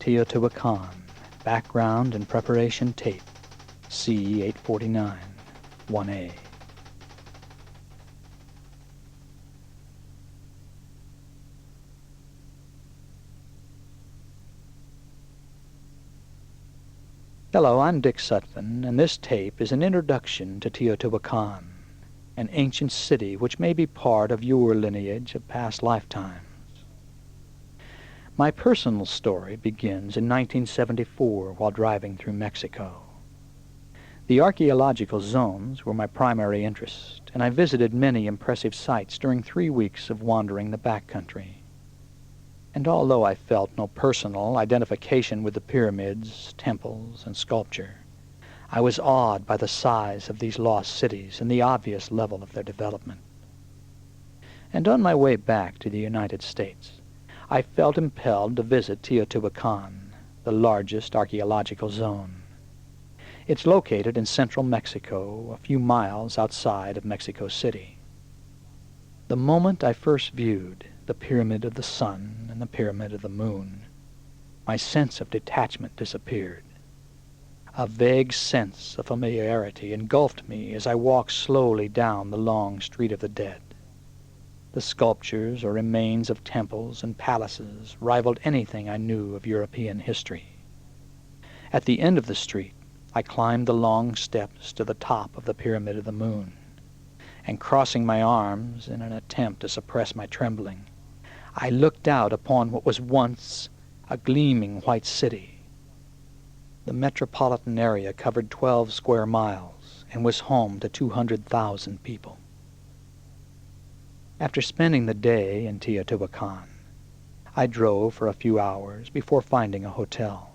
Teotihuacan, background and preparation tape, C-849, 1A. Hello, I'm Dick Sutphen, and this tape is an introduction to Teotihuacan, an ancient city which may be part of your lineage of past lifetimes. My personal story begins in 1974 while driving through Mexico. The archaeological zones were my primary interest, and I visited many impressive sites during 3 weeks of wandering the backcountry. And although I felt no personal identification with the pyramids, temples, and sculpture, I was awed by the size of these lost cities and the obvious level of their development. And on my way back to the United States, I felt impelled to visit Teotihuacan, the largest archaeological zone. It's located in central Mexico, a few miles outside of Mexico City. The moment I first viewed the Pyramid of the Sun and the Pyramid of the Moon, my sense of detachment disappeared. A vague sense of familiarity engulfed me as I walked slowly down the long street of the dead. The sculptures or remains of temples and palaces rivaled anything I knew of European history. At the end of the street, I climbed the long steps to the top of the Pyramid of the Moon, and crossing my arms in an attempt to suppress my trembling, I looked out upon what was once a gleaming white city. The metropolitan area covered 12 square miles and was home to 200,000 people. After spending the day in Teotihuacan, I drove for a few hours before finding a hotel.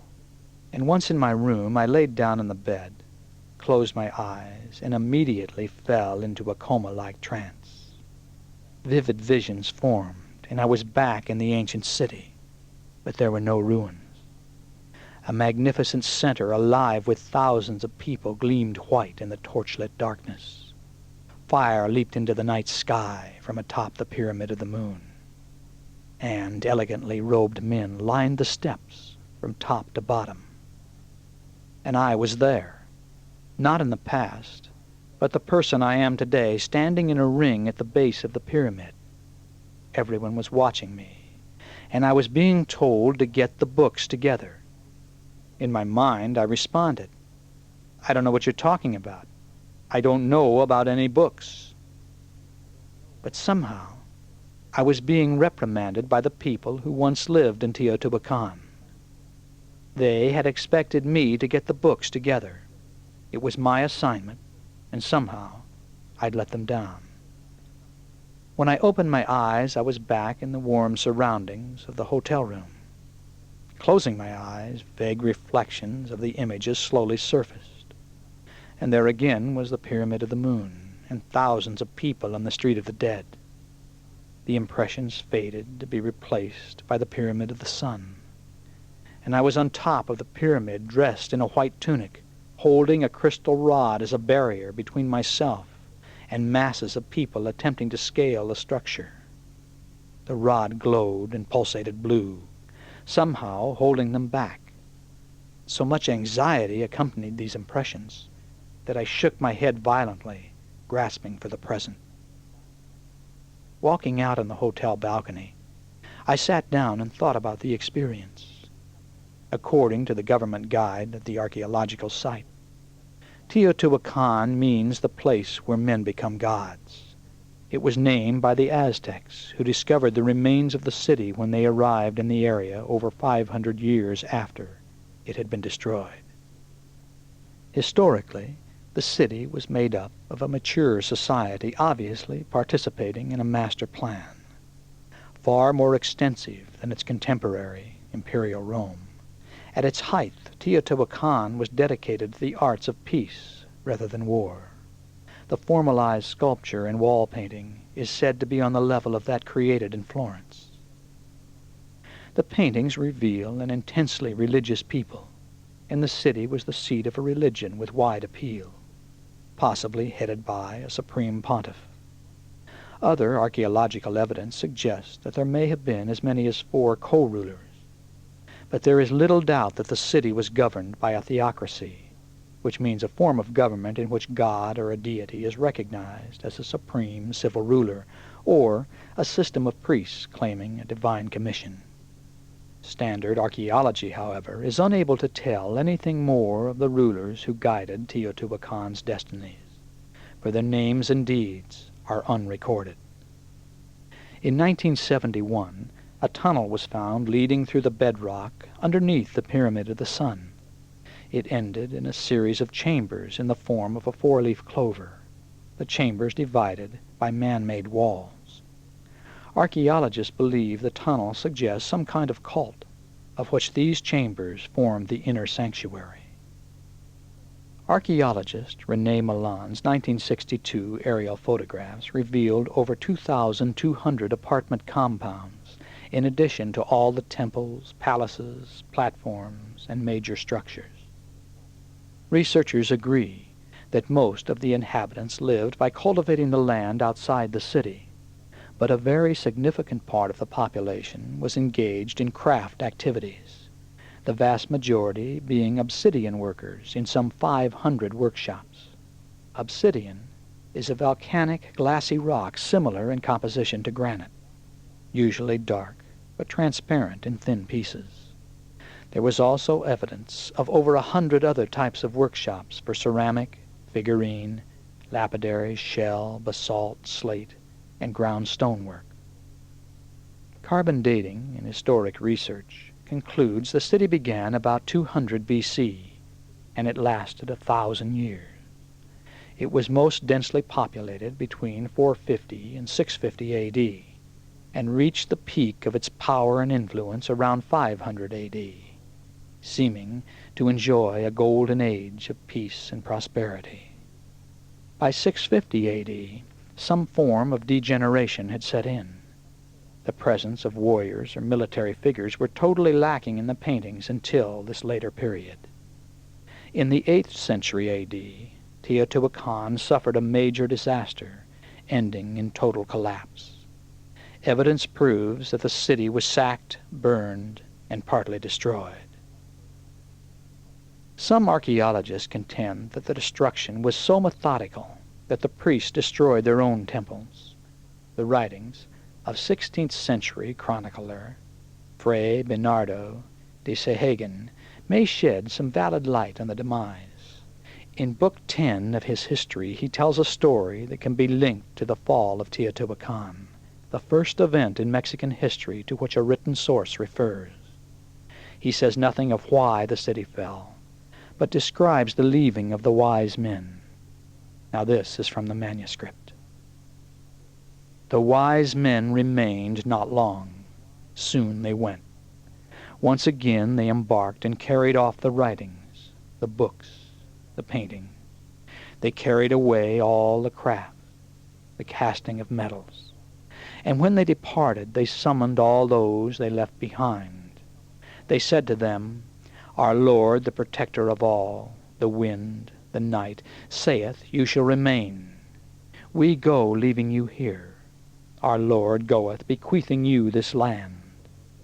And once in my room, I laid down on the bed, closed my eyes, and immediately fell into a coma-like trance. Vivid visions formed, and I was back in the ancient city, but there were no ruins. A magnificent center alive with thousands of people gleamed white in the torchlit darkness. Fire leaped into the night sky from atop the Pyramid of the Moon, and elegantly robed men lined the steps from top to bottom. And I was there, not in the past, but the person I am today, standing in a ring at the base of the pyramid. Everyone was watching me, and I was being told to get the books together. In my mind, I responded, "I don't know what you're talking about. I don't know about any books." But somehow, I was being reprimanded by the people who once lived in Teotihuacan. They had expected me to get the books together. It was my assignment, and somehow I'd let them down. When I opened my eyes, I was back in the warm surroundings of the hotel room. Closing my eyes, vague reflections of the images slowly surfaced. And there again was the Pyramid of the Moon, and thousands of people on the Street of the Dead. The impressions faded to be replaced by the Pyramid of the Sun. And I was on top of the pyramid, dressed in a white tunic, holding a crystal rod as a barrier between myself and masses of people attempting to scale the structure. The rod glowed and pulsated blue, somehow holding them back. So much anxiety accompanied these impressions that I shook my head violently, grasping for the present. Walking out on the hotel balcony, I sat down and thought about the experience. According to the government guide at the archaeological site, Teotihuacan means the place where men become gods. It was named by the Aztecs, who discovered the remains of the city when they arrived in the area over 500 years after it had been destroyed. Historically, the city was made up of a mature society obviously participating in a master plan, far more extensive than its contemporary, Imperial Rome. At its height, Teotihuacan was dedicated to the arts of peace rather than war. The formalized sculpture and wall painting is said to be on the level of that created in Florence. The paintings reveal an intensely religious people, and the city was the seat of a religion with wide appeal, possibly headed by a supreme pontiff. Other archaeological evidence suggests that there may have been as many as 4 co-rulers. but there is little doubt that the city was governed by a theocracy, which means a form of government in which God or a deity is recognized as a supreme civil ruler, or a system of priests claiming a divine commission. Standard archaeology, however, is unable to tell anything more of the rulers who guided Teotihuacan's destinies, for their names and deeds are unrecorded. In 1971, a tunnel was found leading through the bedrock underneath the Pyramid of the Sun. It ended in a series of chambers in the form of a four-leaf clover, the chambers divided by man-made walls. Archaeologists believe the tunnel suggests some kind of cult, of which these chambers formed the inner sanctuary. Archaeologist René Malan's 1962 aerial photographs revealed over 2,200 apartment compounds, in addition to all the temples, palaces, platforms, and major structures. Researchers agree that most of the inhabitants lived by cultivating the land outside the city, but a very significant part of the population was engaged in craft activities, the vast majority being obsidian workers in some 500 workshops. Obsidian is a volcanic glassy rock similar in composition to granite, usually dark but transparent in thin pieces. There was also evidence of over 100 other types of workshops for ceramic, figurine, lapidary, shell, basalt, slate, and ground stonework. Carbon dating in historic research concludes the city began about 200 B.C., and it lasted 1,000 years. It was most densely populated between 450 and 650 A.D., and reached the peak of its power and influence around 500 A.D., seeming to enjoy a golden age of peace and prosperity. By 650 A.D., some form of degeneration had set in. The presence of warriors or military figures were totally lacking in the paintings until this later period. In the 8th century A.D., Teotihuacan suffered a major disaster, ending in total collapse. Evidence proves that the city was sacked, burned, and partly destroyed. Some archaeologists contend that the destruction was so methodical that the priests destroyed their own temples. The writings of 16th century chronicler Fray Bernardo de Sahagun may shed some valid light on the demise. In Book 10 of his history, he tells a story that can be linked to the fall of Teotihuacan, the first event in Mexican history to which a written source refers. He says nothing of why the city fell, but describes the leaving of the wise men. Now this is from the manuscript. The wise men remained not long. Soon they went. Once again they embarked and carried off the writings, the books, the painting. They carried away all the craft, the casting of metals. And when they departed, they summoned all those they left behind. They said to them, Our Lord, the protector of all, the wind, the night, saith, You shall remain. We go, leaving you here. Our Lord goeth, bequeathing you this land.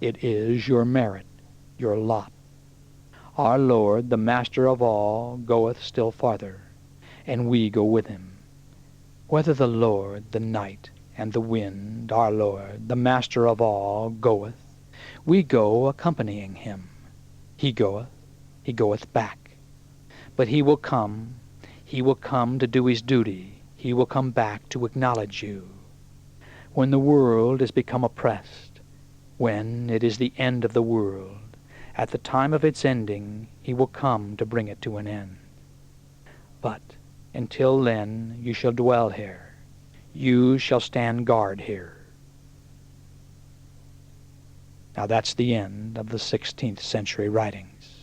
It is your merit, your lot. Our Lord, the Master of all, goeth still farther, and we go with him. Whether the Lord, the night, and the wind, our Lord, the Master of all, goeth, we go accompanying him. He goeth back. But he will come to do his duty, he will come back to acknowledge you. When the world is become oppressed, when it is the end of the world, at the time of its ending, he will come to bring it to an end. But until then you shall dwell here, you shall stand guard here. Now that's the end of the 16th century writings.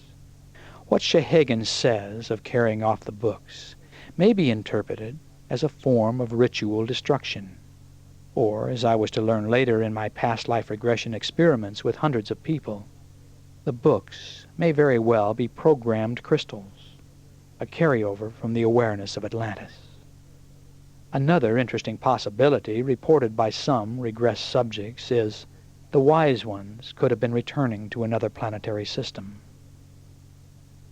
What Sahagun says of carrying off the books may be interpreted as a form of ritual destruction, or, as I was to learn later in my past life regression experiments with hundreds of people, the books may very well be programmed crystals, a carryover from the awareness of Atlantis. Another interesting possibility reported by some regressed subjects is The wise ones could have been returning to another planetary system.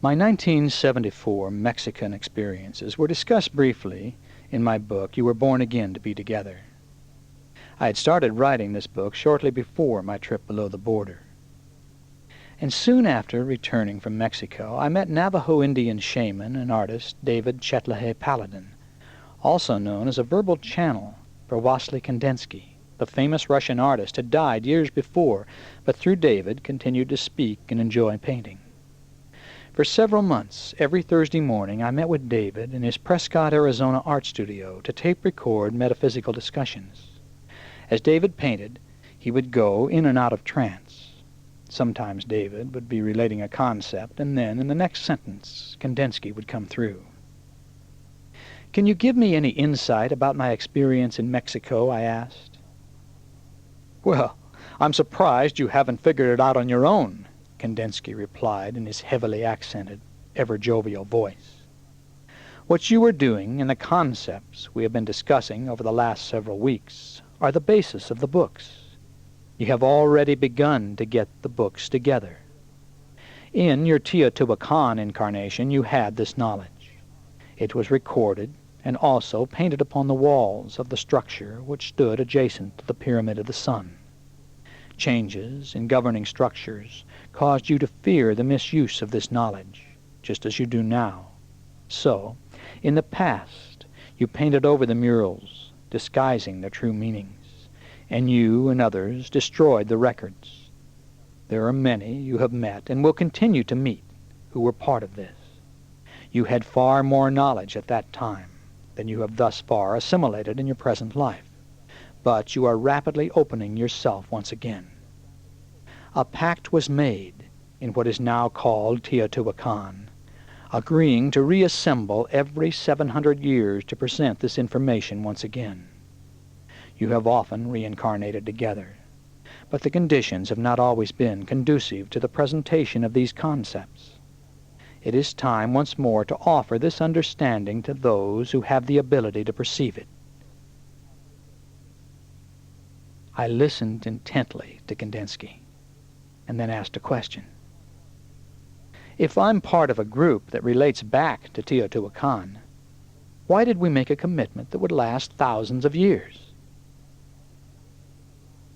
My 1974 Mexican experiences were discussed briefly in my book, You Were Born Again to Be Together. I had started writing this book shortly before my trip below the border. And soon after returning from Mexico, I met Navajo Indian shaman and artist David Chetlahe Paladin, also known as a verbal channel for Wassily Kandinsky. The famous Russian artist had died years before, but through David continued to speak and enjoy painting. For several months, every Thursday morning, I met with David in his Prescott, Arizona art studio to tape record metaphysical discussions. As David painted, he would go in and out of trance. Sometimes David would be relating a concept, and then, in the next sentence, Kandinsky would come through. "Can you give me any insight about my experience in Mexico?" I asked. "Well, I'm surprised you haven't figured it out on your own," Kandinsky replied in his heavily accented, ever-jovial voice. "What you are doing and the concepts we have been discussing over the last several weeks are the basis of the books. You have already begun to get the books together. In your Teotihuacan incarnation, you had this knowledge. It was recorded and also painted upon the walls of the structure which stood adjacent to the Pyramid of the Sun. Changes in governing structures caused you to fear the misuse of this knowledge, just as you do now. So, in the past, you painted over the murals, disguising their true meanings, and you and others destroyed the records. There are many you have met and will continue to meet who were part of this. You had far more knowledge at that time than you have thus far assimilated in your present life, but you are rapidly opening yourself once again. A pact was made in what is now called Teotihuacan, agreeing to reassemble every 700 years to present this information once again. You have often reincarnated together, but the conditions have not always been conducive to the presentation of these concepts. It is time once more to offer this understanding to those who have the ability to perceive it." I listened intently to Kandinsky, and then asked a question. "If I'm part of a group that relates back to Teotihuacan, why did we make a commitment that would last thousands of years?"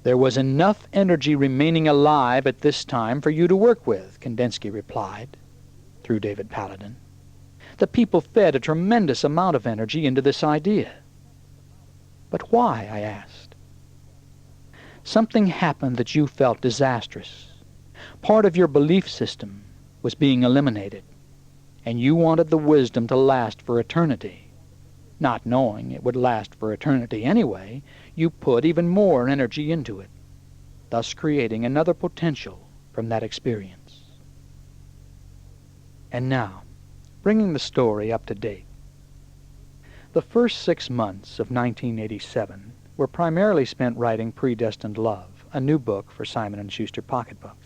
"There was enough energy remaining alive at this time for you to work with," Kandinsky replied, through David Paladin. "The people fed a tremendous amount of energy into this idea." "But why?" I asked. "Something happened that you felt disastrous. Part of your belief system was being eliminated, and you wanted the wisdom to last for eternity. Not knowing it would last for eternity anyway, you put even more energy into it, thus creating another potential from that experience." And now, bringing the story up to date. The first 6 months of 1987 were primarily spent writing Predestined Love, a new book for Simon & Schuster pocketbooks.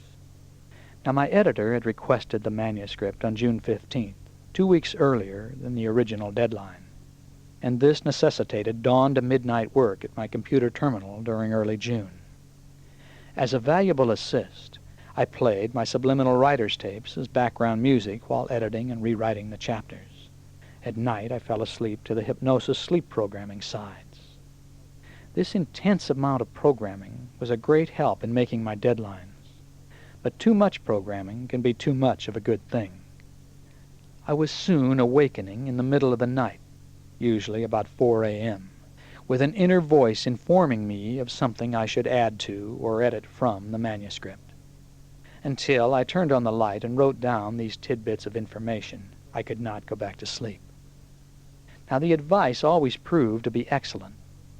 Now, my editor had requested the manuscript on June 15th, 2 weeks earlier than the original deadline, and this necessitated dawn to midnight work at my computer terminal during early June. As a valuable assist, I played my subliminal writer's tapes as background music while editing and rewriting the chapters. At night, I fell asleep to the hypnosis sleep programming sides. This intense amount of programming was a great help in making my deadlines, but too much programming can be too much of a good thing. I was soon awakening in the middle of the night, usually about 4 a.m., with an inner voice informing me of something I should add to or edit from the manuscript. Until I turned on the light and wrote down these tidbits of information, I could not go back to sleep. Now, the advice always proved to be excellent,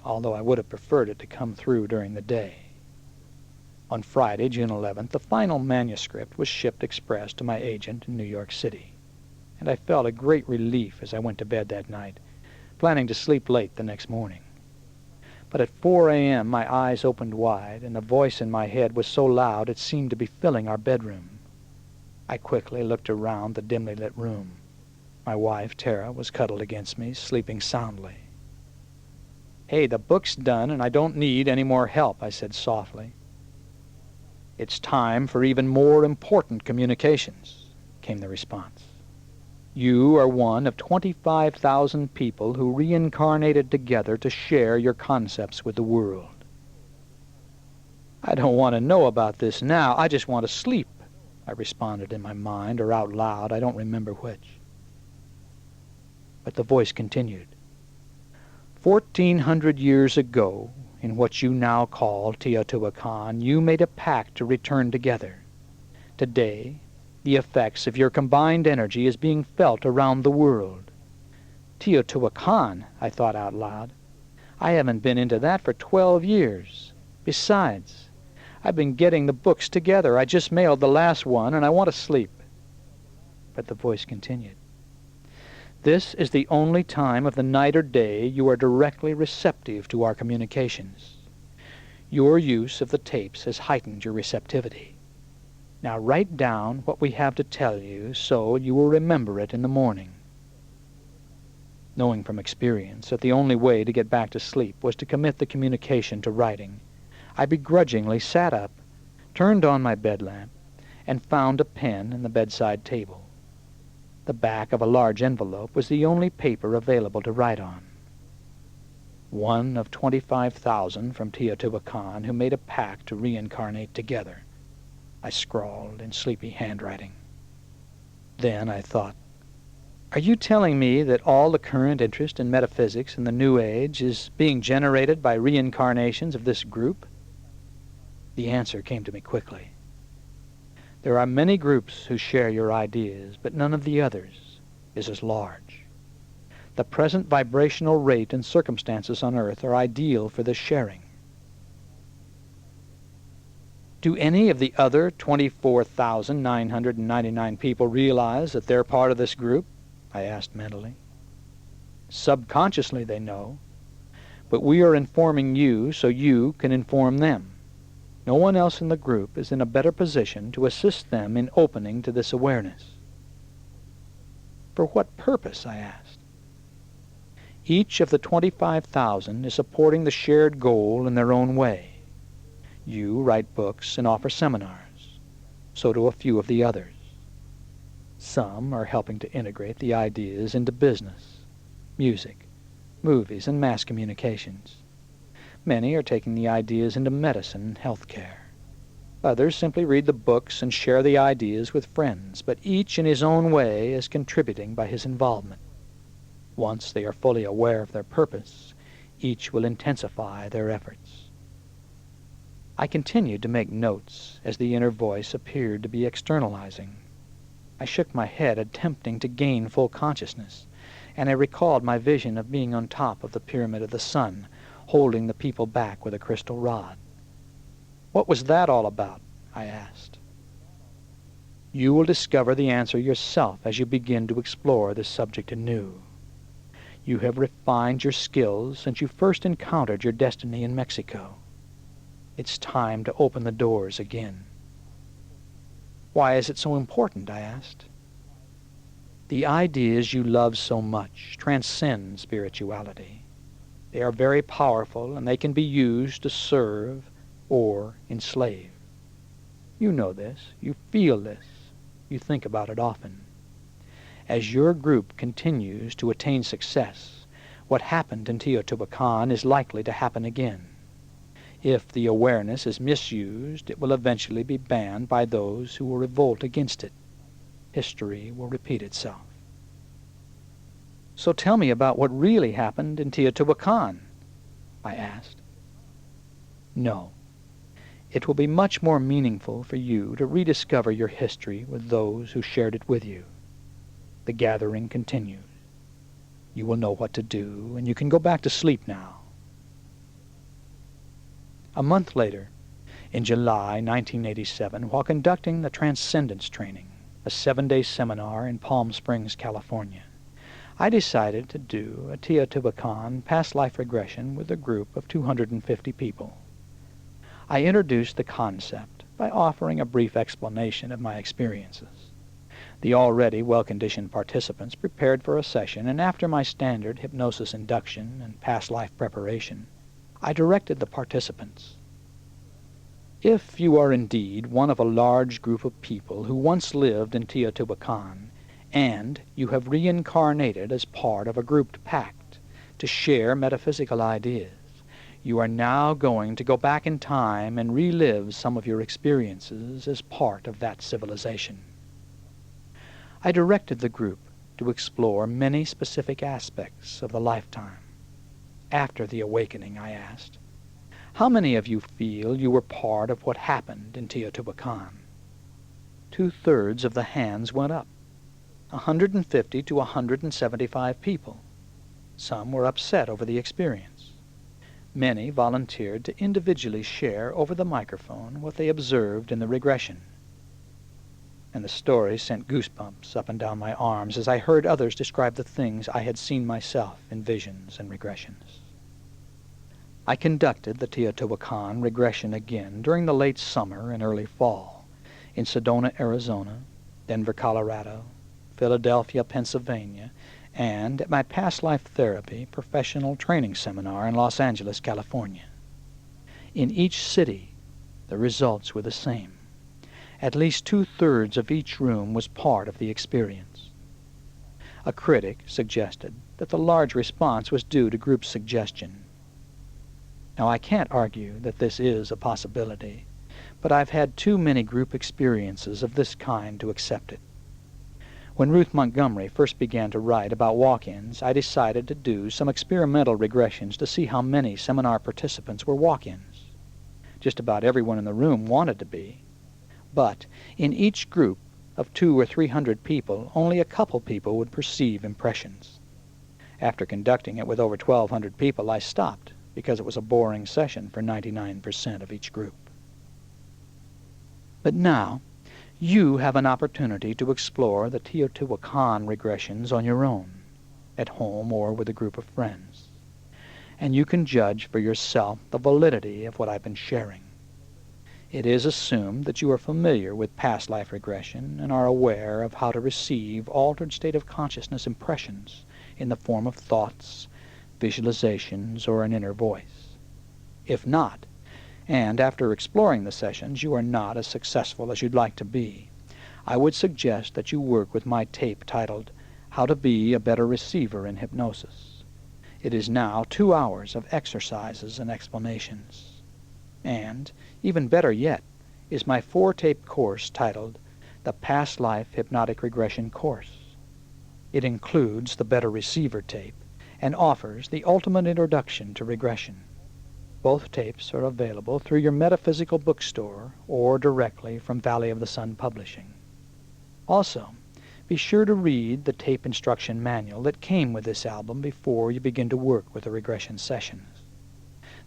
although I would have preferred it to come through during the day. On Friday, June 11th, the final manuscript was shipped express to my agent in New York City, and I felt a great relief as I went to bed that night, planning to sleep late the next morning. But at 4 a.m. my eyes opened wide, and the voice in my head was so loud it seemed to be filling our bedroom. I quickly looked around the dimly lit room. My wife, Tara, was cuddled against me, sleeping soundly. "Hey, the book's done, and I don't need any more help," I said softly. "It's time for even more important communications," came the response. "You are one of 25,000 people who reincarnated together to share your concepts with the world." "I don't want to know about this now. I just want to sleep," I responded in my mind or out loud. I don't remember which. But the voice continued. 1,400 years ago, in what you now call Teotihuacan, you made a pact to return together. Today, the effects of your combined energy is being felt around the world." "Teotihuacan," I thought out loud. "I haven't been into that for 12 years. Besides, I've been getting the books together. I just mailed the last one, and I want to sleep." But the voice continued. "This is the only time of the night or day you are directly receptive to our communications. Your use of the tapes has heightened your receptivity. Now write down what we have to tell you so you will remember it in the morning." Knowing from experience that the only way to get back to sleep was to commit the communication to writing, I begrudgingly sat up, turned on my bed lamp, and found a pen in the bedside table. The back of a large envelope was the only paper available to write on. "One of 25,000 from Teotihuacan who made a pact to reincarnate together," I scrawled in sleepy handwriting. Then I thought, "Are you telling me that all the current interest in metaphysics in the New Age is being generated by reincarnations of this group?" The answer came to me quickly. "There are many groups who share your ideas, but none of the others is as large. The present vibrational rate and circumstances on Earth are ideal for this sharing." "Do any of the other 24,999 people realize that they're part of this group?" I asked mentally. "Subconsciously they know, but we are informing you so you can inform them. No one else in the group is in a better position to assist them in opening to this awareness." "For what purpose?" I asked. "Each of the 25,000 is supporting the shared goal in their own way. You write books and offer seminars. So do a few of the others. Some are helping to integrate the ideas into business, music, movies, and mass communications. Many are taking the ideas into medicine and health care. Others simply read the books and share the ideas with friends, but each in his own way is contributing by his involvement. Once they are fully aware of their purpose, each will intensify their efforts." I continued to make notes as the inner voice appeared to be externalizing. I shook my head, attempting to gain full consciousness, and I recalled my vision of being on top of the Pyramid of the Sun, holding the people back with a crystal rod. "What was that all about?" I asked. "You will discover the answer yourself as you begin to explore this subject anew. You have refined your skills since you first encountered your destiny in Mexico. It's time to open the doors again." "Why is it so important?" I asked. "The ideas you love so much transcend spirituality. They are very powerful, and they can be used to serve or enslave. You know this, you feel this, you think about it often. As your group continues to attain success, what happened in Teotihuacan is likely to happen again. If the awareness is misused, it will eventually be banned by those who will revolt against it. History will repeat itself." "So tell me about what really happened in Teotihuacan," I asked. "No. It will be much more meaningful for you to rediscover your history with those who shared it with you. The gathering continues. You will know what to do, and you can go back to sleep now." A month later, in July 1987, while conducting the Transcendence Training, a 7-day seminar in Palm Springs, California, I decided to do a Teotihuacan past life regression with a group of 250 people. I introduced the concept by offering a brief explanation of my experiences. The already well-conditioned participants prepared for a session, and after my standard hypnosis induction and past life preparation, I directed the participants. If you are indeed one of a large group of people who once lived in Teotihuacan, and you have reincarnated as part of a grouped pact to share metaphysical ideas, you are now going to go back in time and relive some of your experiences as part of that civilization. I directed the group to explore many specific aspects of the lifetime. After the awakening, I asked, how many of you feel you were part of what happened in Teotihuacan? 2/3 of the hands went up. 150 to 175 people. Some were upset over the experience. Many volunteered to individually share over the microphone what they observed in the regression. And the story sent goosebumps up and down my arms as I heard others describe the things I had seen myself in visions and regressions. I conducted the Teotihuacan regression again during the late summer and early fall in Sedona, Arizona, Denver, Colorado, Philadelphia, Pennsylvania, and at my past life therapy professional training seminar in Los Angeles, California. In each city, the results were the same. At least 2/3 of each room was part of the experience. A critic suggested that the large response was due to group suggestion. Now, I can't argue that this is a possibility, but I've had too many group experiences of this kind to accept it. When Ruth Montgomery first began to write about walk-ins, I decided to do some experimental regressions to see how many seminar participants were walk-ins. Just about everyone in the room wanted to be, but in each group of 200 or 300 people, only a couple people would perceive impressions. After conducting it with over 1,200 people, I stopped because it was a boring session for 99% of each group. But now, you have an opportunity to explore the Teotihuacan regressions on your own, at home or with a group of friends. And you can judge for yourself the validity of what I've been sharing. It is assumed that you are familiar with past life regression and are aware of how to receive altered state of consciousness impressions in the form of thoughts, visualizations, or an inner voice. If not, and after exploring the sessions you are not as successful as you'd like to be, I would suggest that you work with my tape titled How to Be a Better Receiver in Hypnosis. It is now 2 hours of exercises and explanations. And, even better yet, is my 4-tape course titled The Past Life Hypnotic Regression Course. It includes the Better Receiver tape and offers the ultimate introduction to regression. Both tapes are available through your metaphysical bookstore or directly from Valley of the Sun Publishing. Also, be sure to read the tape instruction manual that came with this album before you begin to work with the regression sessions.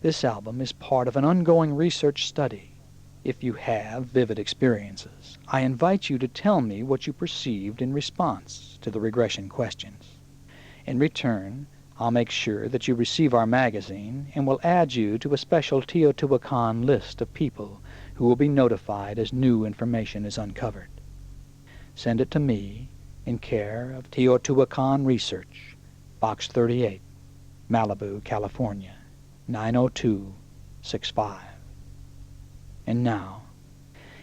This album is part of an ongoing research study. If you have vivid experiences, I invite you to tell me what you perceived in response to the regression questions. In return, I'll make sure that you receive our magazine and will add you to a special Teotihuacan list of people who will be notified as new information is uncovered. Send it to me in care of Teotihuacan Research, Box 38, Malibu, California, 90265. And now,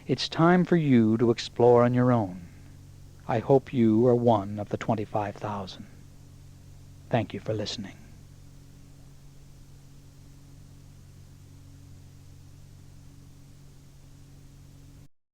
it's time for you to explore on your own. I hope you are one of the 25,000. Thank you for listening.